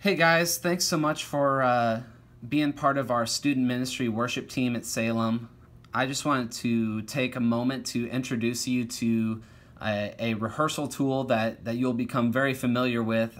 Hey guys, thanks so much for being part of our student ministry worship team at Salem. I just wanted to take a moment to introduce you to a rehearsal tool that you'll become very familiar with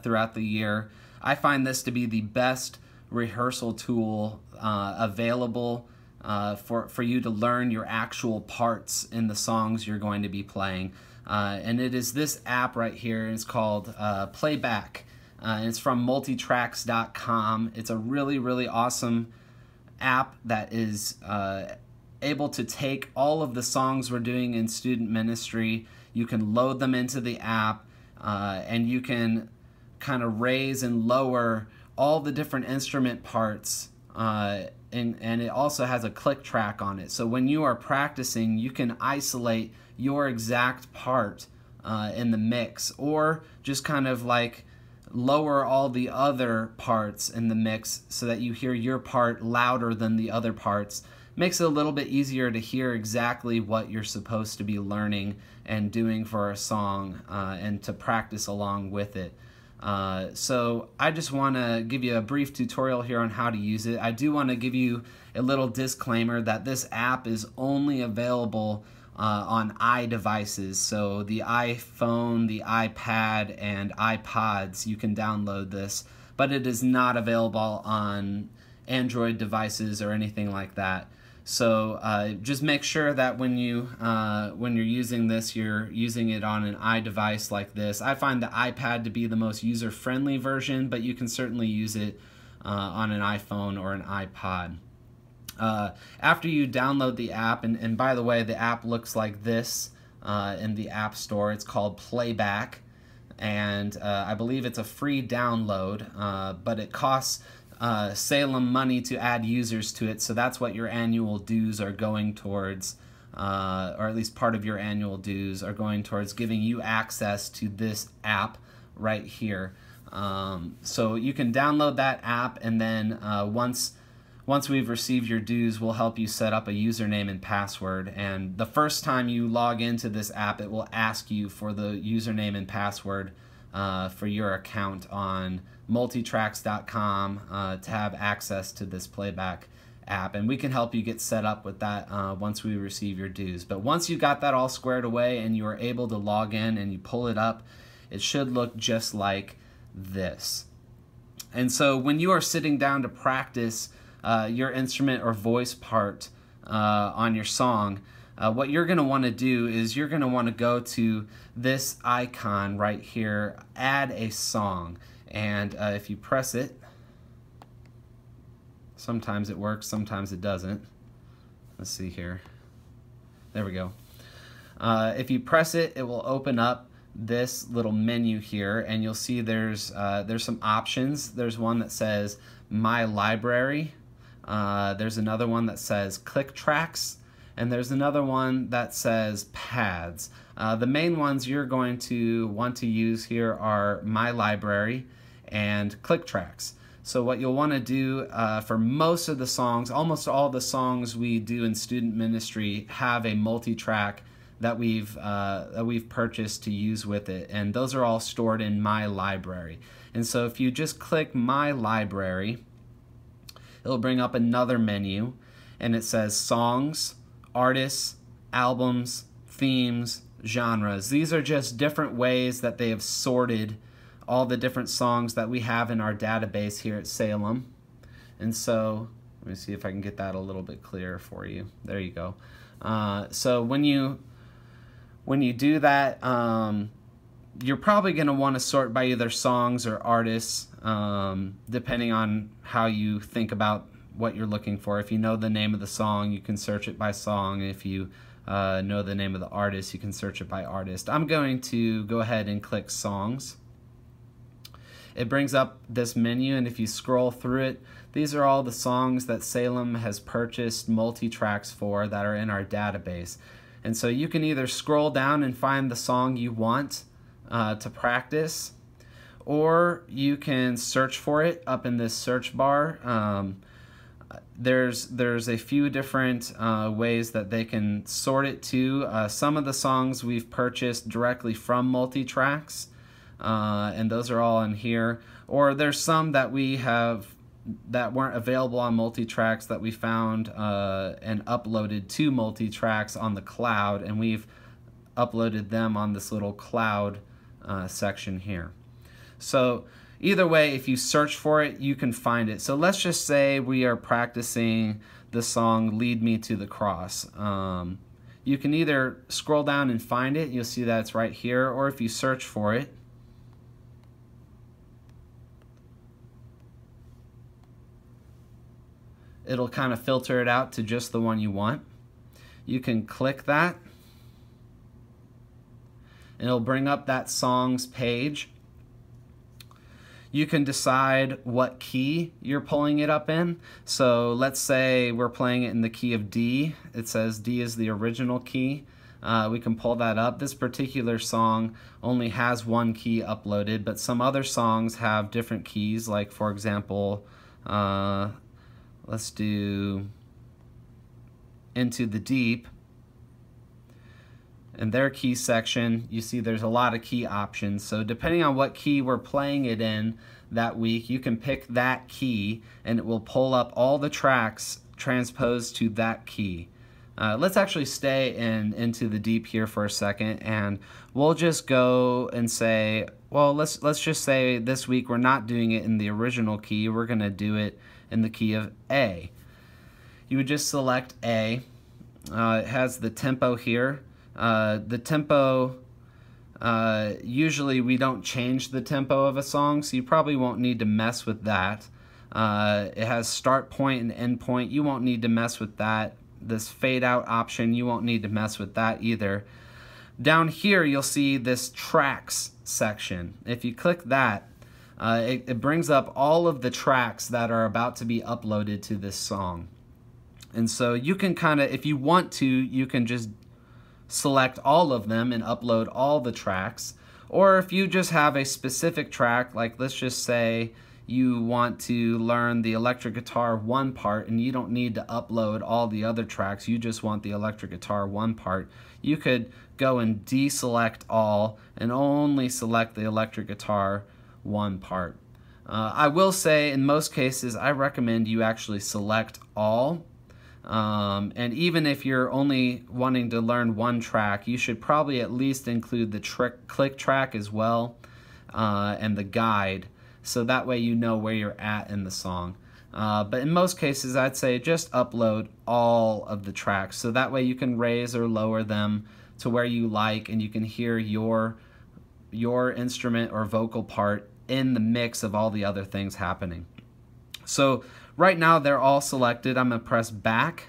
throughout the year. I find this to be the best rehearsal tool available for you to learn your actual parts in the songs you're going to be playing. And it is this app right here. It's called Playback. And it's from multitracks.com. It's a really awesome app that is able to take all of the songs we're doing in student ministry. You can load them into the app and you can kind of raise and lower all the different instrument parts, and it also has a click track on it. So when you are practicing, you can isolate your exact part in the mix, or just kind of like lower all the other parts in the mix so that you hear your part louder than the other parts. Makes it a little bit easier to hear exactly what you're supposed to be learning and doing for a song, and to practice along with it. So I just want to give you a brief tutorial here on how to use it. I do want to give you a little disclaimer that this app is only available on iDevices, so the iPhone, the iPad, and iPods, you can download this, but it is not available on Android devices or anything like that. So just make sure that when you're using this, you're using it on an iDevice like this. I find the iPad to be the most user-friendly version, but you can certainly use it on an iPhone or an iPod. After you download the app, and by the way, the app looks like this in the App Store. It's called Playback, and I believe it's a free download, but it costs Salem money to add users to it, so that's what your annual dues are going towards, or at least part of your annual dues are going towards giving you access to this app right here. So you can download that app, and then once we've received your dues, we'll help you set up a username and password. And the first time you log into this app, it will ask you for the username and password for your account on multitracks.com to have access to this Playback app. And we can help you get set up with that once we receive your dues. But once you got that all squared away and you are able to log in and you pull it up, it should look just like this. And so when you are sitting down to practice your instrument or voice part on your song, what you're going to want to do is you're going to want to go to this icon right here, add a song, and if you press it, sometimes it works, sometimes it doesn't. Let's see here. There we go. If you press it, it will open up this little menu here, and you'll see there's some options. There's one that says My Library. There's another one that says Click Tracks, and there's another one that says Pads. The main ones you're going to want to use here are My Library and Click Tracks. So what you'll want to do for most of the songs, almost all the songs we do in student ministry have a multi-track that we've purchased to use with it, and those are all stored in My Library. And so if you just click My Library, it'll bring up another menu, and it says Songs, Artists, Albums, Themes, Genres. These are just different ways that they have sorted all the different songs that we have in our database here at Salem. And so, let me see if I can get that a little bit clearer for you. There you go. So when you do that, you're probably going to want to sort by either songs or artists, depending on how you think about what you're looking for. If you know the name of the song, you can search it by song. If you know the name of the artist, you can search it by artist. I'm going to go ahead and click Songs. It brings up this menu, and if you scroll through it, these are all the songs that Salem has purchased multi-tracks for that are in our database. And so you can either scroll down and find the song you want to practice, or you can search for it up in this search bar. There's a few different ways that they can sort it to. Some of the songs we've purchased directly from multi-tracks, and those are all in here. Or there's some that we have that weren't available on multi-tracks that we found and uploaded to multi-tracks on the cloud, and we've uploaded them on this little cloud section here. So either way, if you search for it, you can find it. So let's just say we are practicing the song Lead Me to the Cross. You can either scroll down and find it, you'll see that it's right here, or if you search for it, it'll kind of filter it out to just the one you want. You can click that, and it'll bring up that song's page. You can decide what key you're pulling it up in. So let's say we're playing it in the key of D. It says D is the original key. We can pull that up. This particular song only has one key uploaded, but some other songs have different keys. Like, for example, let's do Into the Deep. In their key section, you see there's a lot of key options. So depending on what key we're playing it in that week, you can pick that key and it will pull up all the tracks transposed to that key. Let's actually stay Into the Deep here for a second, and we'll just go and say, well, let's just say this week we're not doing it in the original key. We're going to do it in the key of A. You would just select A. It has the tempo here. The tempo, usually we don't change the tempo of a song, so you probably won't need to mess with that. It has start point and end point. You won't need to mess with that. This fade out option, you won't need to mess with that either. Down here, you'll see this tracks section. If you click that, it brings up all of the tracks that are about to be uploaded to this song. And so you can kind of, if you want to, you can just select all of them and upload all the tracks. Or if you just have a specific track, like let's just say you want to learn the electric guitar one part and you don't need to upload all the other tracks, you just want the electric guitar one part, you could go and deselect all and only select the electric guitar one part. I will say in most cases I recommend you actually select all. And even if you're only wanting to learn one track, you should probably at least include the click track as well, and the guide, so that way you know where you're at in the song. But in most cases, I'd say just upload all of the tracks, so that way you can raise or lower them to where you like, and you can hear your instrument or vocal part in the mix of all the other things happening. So right now they're all selected. I'm going to press back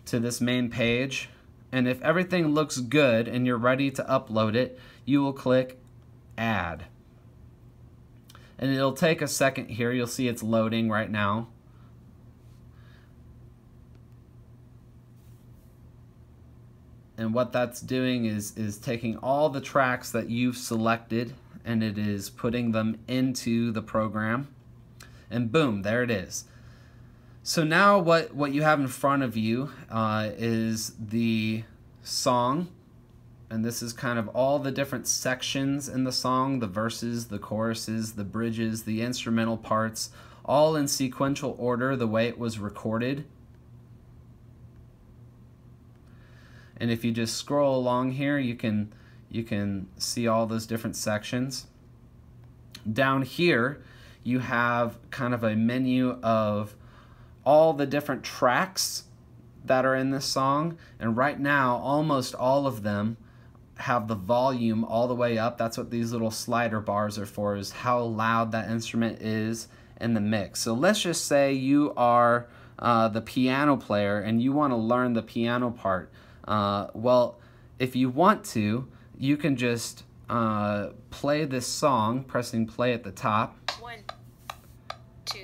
to this main page, and if everything looks good and you're ready to upload it, you will click Add. And it'll take a second here. You'll see it's loading right now. And what that's doing is taking all the tracks that you've selected and it is putting them into the program. And boom, there it is. So now what you have in front of you is the song, and this is kind of all the different sections in the song, the verses, the choruses, the bridges, the instrumental parts, all in sequential order the way it was recorded. And if you just scroll along here, you can see all those different sections. Down here, you have kind of a menu of all the different tracks that are in this song, and right now almost all of them have the volume all the way up. That's what these little slider bars are for, is how loud that instrument is in the mix. So let's just say you are the piano player and you want to learn the piano part. Well, if you want to, you can just play this song, pressing play at the top. 1, 2,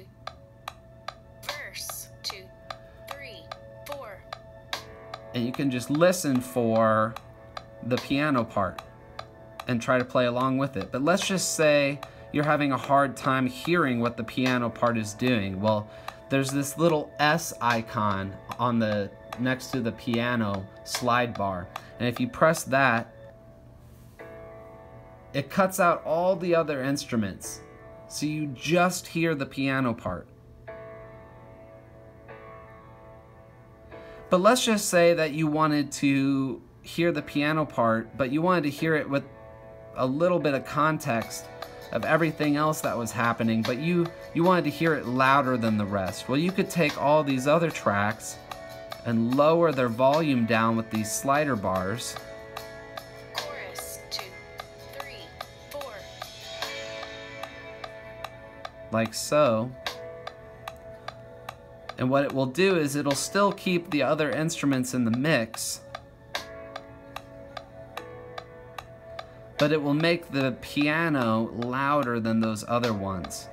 verse 2, 3, 4. And you can just listen for the piano part and try to play along with it. But let's just say you're having a hard time hearing what the piano part is doing. Well, there's this little S icon on the next to the piano slide bar, and if you press that, it cuts out all the other instruments, so you just hear the piano part. But let's just say that you wanted to hear the piano part, but you wanted to hear it with a little bit of context of everything else that was happening, but you wanted to hear it louder than the rest. Well, you could take all these other tracks and lower their volume down with these slider bars. Chorus 2, 3, 4. Like so. And what it will do is it'll still keep the other instruments in the mix, but it will make the piano louder than those other ones.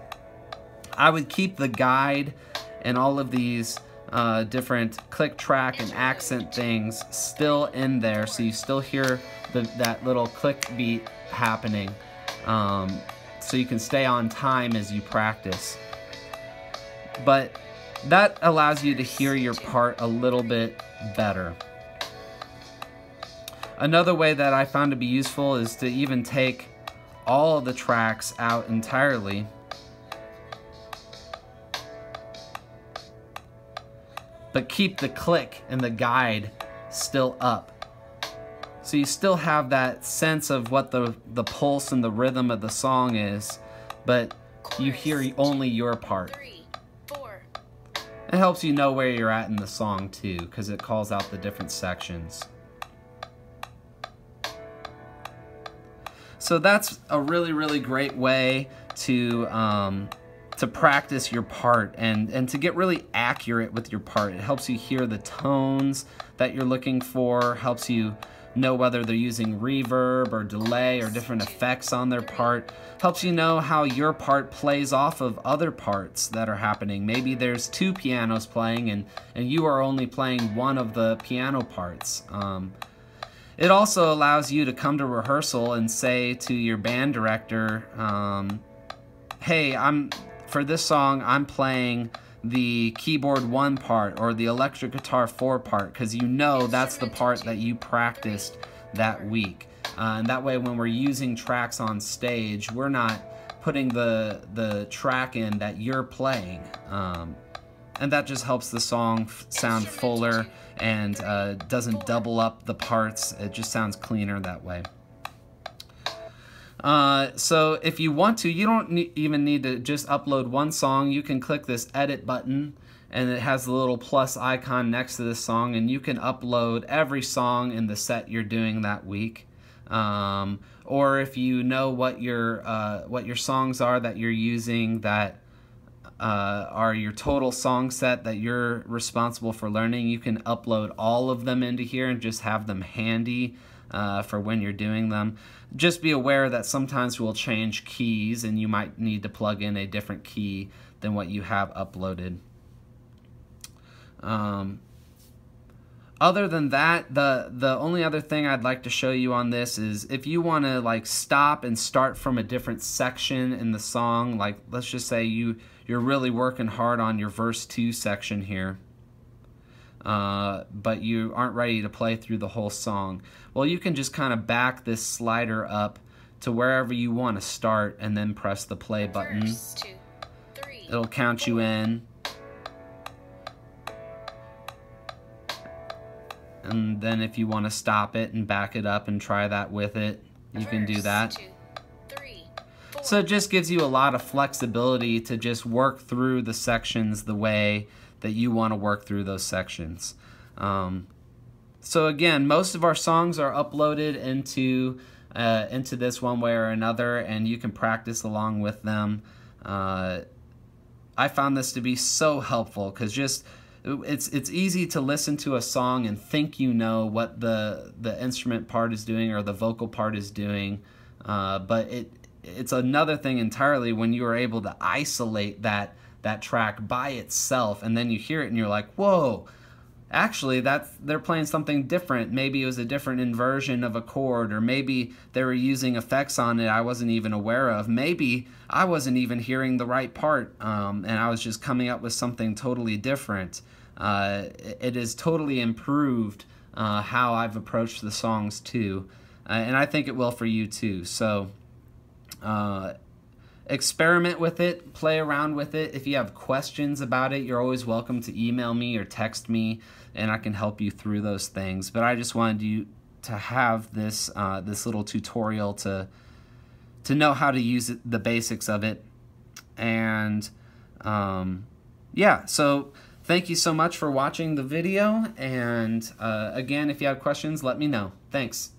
I would keep the guide and all of these different click track and accent things still in there, so you still hear that little click beat happening, so you can stay on time as you practice. But that allows you to hear your part a little bit better. Another way that I found to be useful is to even take all of the tracks out entirely. But keep the click and the guide still up. So you still have that sense of what the pulse and the rhythm of the song is, but you hear only your part. 3, 4. It helps you know where you're at in the song too, because it calls out the different sections. So that's a really, really great way to practice your part and to get really accurate with your part. It helps you hear the tones that you're looking for, helps you know whether they're using reverb or delay or different effects on their part, helps you know how your part plays off of other parts that are happening. Maybe there's two pianos playing and you are only playing one of the piano parts. It also allows you to come to rehearsal and say to your band director, hey, for this song, I'm playing the keyboard 1 part or the electric guitar 4 part, because you know that's the part that you practiced that week. And that way when we're using tracks on stage, we're not putting the track in that you're playing. And that just helps the song sound fuller and doesn't double up the parts. It just sounds cleaner that way. So if you want to, you don't even need to just upload one song. You can click this edit button and it has the little plus icon next to this song, and you can upload every song in the set you're doing that week. Or if you know what your songs are that you're using that are your total song set that you're responsible for learning, you can upload all of them into here and just have them handy for when you're doing them. Just be aware that sometimes we'll change keys and you might need to plug in a different key than what you have uploaded. Other than that, the only other thing I'd like to show you on this is if you want to like stop and start from a different section in the song, like let's just say you're really working hard on your verse 2 section here, but you aren't ready to play through the whole song. Well, you can just kind of back this slider up to wherever you want to start and then press the play button. Verse 2, 3, It'll count you in. And then if you want to stop it and back it up and try that with it, you can do that. 2, 3, 4. So it just gives you a lot of flexibility to just work through the sections the way that you want to work through those sections. So again, most of our songs are uploaded into this one way or another, and you can practice along with them. I found this to be so helpful because just it's easy to listen to a song and think you know what the instrument part is doing or the vocal part is doing, but it's another thing entirely when you are able to isolate that track by itself, and then you hear it and you're like, whoa, actually they're playing something different. Maybe it was a different inversion of a chord, or maybe they were using effects on it I wasn't even aware of. Maybe I wasn't even hearing the right part, and I was just coming up with something totally different. It has totally improved how I've approached the songs too, and I think it will for you too. So experiment with it, play around with it. If you have questions about it, you're always welcome to email me or text me, and I can help you through those things. But I just wanted you to have this this little tutorial to know how to use it, the basics of it. And yeah, so thank you so much for watching the video, and again, if you have questions, let me know. Thanks.